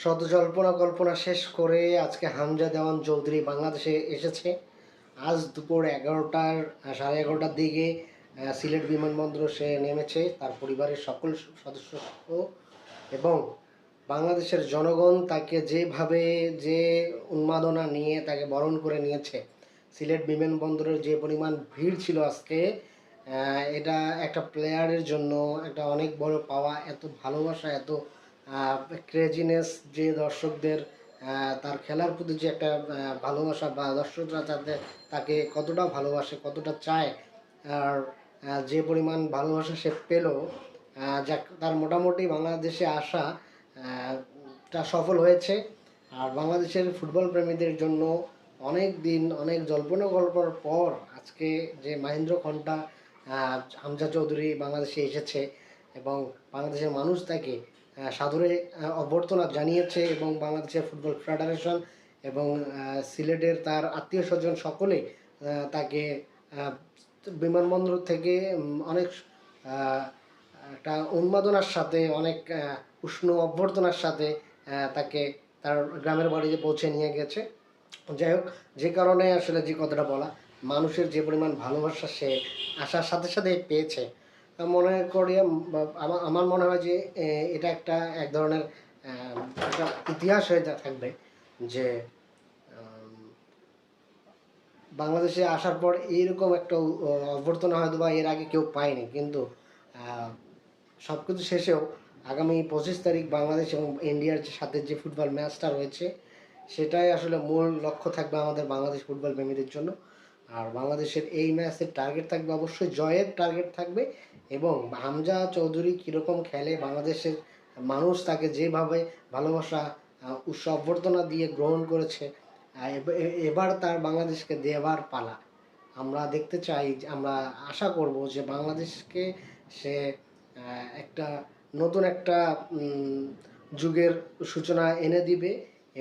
শত জল্পনা কল্পনা শেষ করে আজকে হামজা দেওয়ান চৌধুরী বাংলাদেশে এসেছে। আজ দুপুর 11টার সাড়ে 11টার দিকে সিলেট বিমানবন্দরে সে নেমেছে তার পরিবারের সকল সদস্য সহ। এবং বাংলাদেশের জনগণ তাকে যেভাবে যে উন্মাদনা নিয়ে তাকে বরণ করে নিয়েছে, সিলেট বিমানবন্দরের যে পরিমাণ ভিড় ছিল আজকে, এটা একটা প্লেয়ারের জন্য একটা অনেক বড় পাওয়া। এত ভালোবাসা, এত ক্রেজিনেস, যে দর্শকদের তার খেলার প্রতি যে একটা ভালোবাসা, বা দর্শকরা তাকে কতটা ভালোবাসে, কতটা চায়, আর যে পরিমাণ ভালোবাসা সে পেল, যা তার মোটামুটি বাংলাদেশে আসা টা সফল হয়েছে। আর বাংলাদেশের ফুটবল প্রেমীদের জন্য অনেক দিন, অনেক জল্পনা কল্পনার পর আজকে যে মাহেন্দ্র খন্টা হামজা চৌধুরী বাংলাদেশে এসেছে, এবং বাংলাদেশের মানুষ তাকে সাদরে অভ্যর্থনা জানিয়েছে, এবং বাংলাদেশের ফুটবল ফেডারেশন এবং সিলেটের তার আত্মীয় স্বজন সকলে তাকে বিমানবন্দর থেকে অনেক একটা উন্মাদনার সাথে, অনেক উষ্ণ অভ্যর্থনার সাথে তাকে তার গ্রামের বাড়িতে পৌঁছে নিয়ে গেছে। যাই হোক, যে কারণে আসলে যে কথাটা বলা, মানুষের যে পরিমাণ ভালোবাসা সে আসার সাথে সাথে পেয়েছে, মনে করি আমার মনে হয় যে এটা একটা এক ধরনের একটা ইতিহাস হয়ে থাকবে, যে বাংলাদেশে আসার পর এইরকম একটা অভ্যর্থনা হয়তো বা এর আগে কেউ পায়নি। কিন্তু সব কিছু শেষেও আগামী 25 তারিখ বাংলাদেশ এবং ইন্ডিয়ার সাথে যে ফুটবল ম্যাচটা রয়েছে, সেটাই আসলে মূল লক্ষ্য থাকবে আমাদের বাংলাদেশ ফুটবল প্রেমীদের জন্য। আর বাংলাদেশের এই ম্যাচের টার্গেট থাকবে, অবশ্যই জয়ের টার্গেট থাকবে। এবং হামজা চৌধুরী কীরকম খেলে, বাংলাদেশের মানুষ তাকে যেভাবে ভালোবাসা, উৎসাহ অভ্যর্থনা দিয়ে গ্রহণ করেছে, এবার তার বাংলাদেশকে দেবার পালা। আমরা দেখতে চাই, আমরা আশা করব যে বাংলাদেশকে সে একটা নতুন একটা যুগের সূচনা এনে দিবে,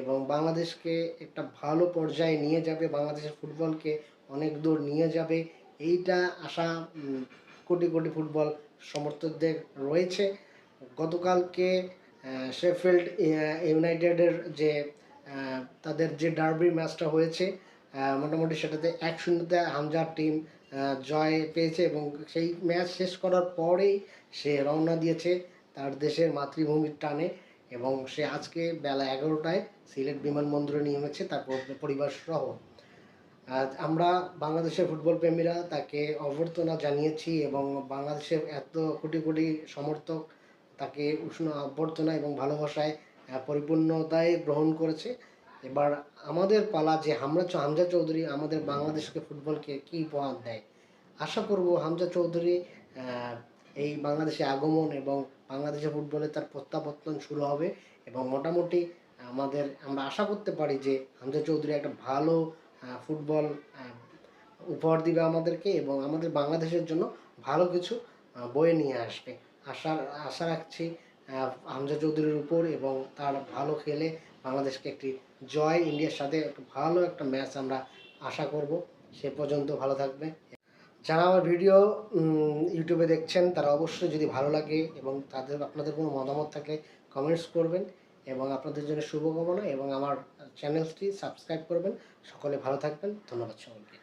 এবং বাংলাদেশকে একটা ভালো পর্যায়ে নিয়ে যাবে, বাংলাদেশের ফুটবলকে অনেক দূর নিয়ে যাবে। এইটা আশা কোটি কোটি ফুটবল সমর্থকদের রয়েছে। গতকালকে শেফিল্ড ইউনাইটেডের যে তাদের যে ডার্বি ম্যাচটা হয়েছে, মোটামুটি সেটাতে 1-0 হামজার টিম জয় পেয়েছে, এবং সেই ম্যাচ শেষ করার পরেই সে রওনা দিয়েছে তার দেশের মাতৃভূমির টানে। এবং সে আজকে বেলা 11টায় সিলেট বিমানবন্দরে নেমেছে তার পরিবার সহ। আমরা বাংলাদেশের ফুটবল প্রেমীরা তাকে অভ্যর্থনা জানিয়েছি, এবং বাংলাদেশের এত কোটি কোটি সমর্থক তাকে উষ্ণ অভ্যর্থনা এবং ভালোবাসায় পরিপূর্ণতায় গ্রহণ করেছে। এবার আমাদের পালা যে হামজা চৌধুরী আমাদের বাংলাদেশকে ফুটবলকে কী উপহার দেয়। আশা করব হামজা চৌধুরী এই বাংলাদেশে আগমন, এবং বাংলাদেশের ফুটবলে তার প্রত্যাবর্তন শুরু হবে। এবং মোটামুটি আমরা আশা করতে পারি যে হামজা চৌধুরী একটা ভালো ফুটবল উপহার দিবে আমাদেরকে, এবং আমাদের বাংলাদেশের জন্য ভালো কিছু বয়ে নিয়ে আসবে। আশা রাখছি হামজা চৌধুরীর উপর, এবং তার ভালো খেলে বাংলাদেশকে একটি জয়, ইন্ডিয়ার সাথে ভালো একটা ম্যাচ আমরা আশা করব। সে পর্যন্ত ভালো থাকবে। যারা আমার ভিডিও ইউটিউবে দেখছেন, তারা অবশ্যই, যদি ভালো লাগে এবং আপনাদের কোনো মতামত থাকলে কমেন্টস করবেন, এবং আপনাদের জন্য শুভকামনা, এবং আমার চ্যানেলটি সাবস্ক্রাইব করবেন। সকলে ভালো থাকবেন। ধন্যবাদ সকলকে।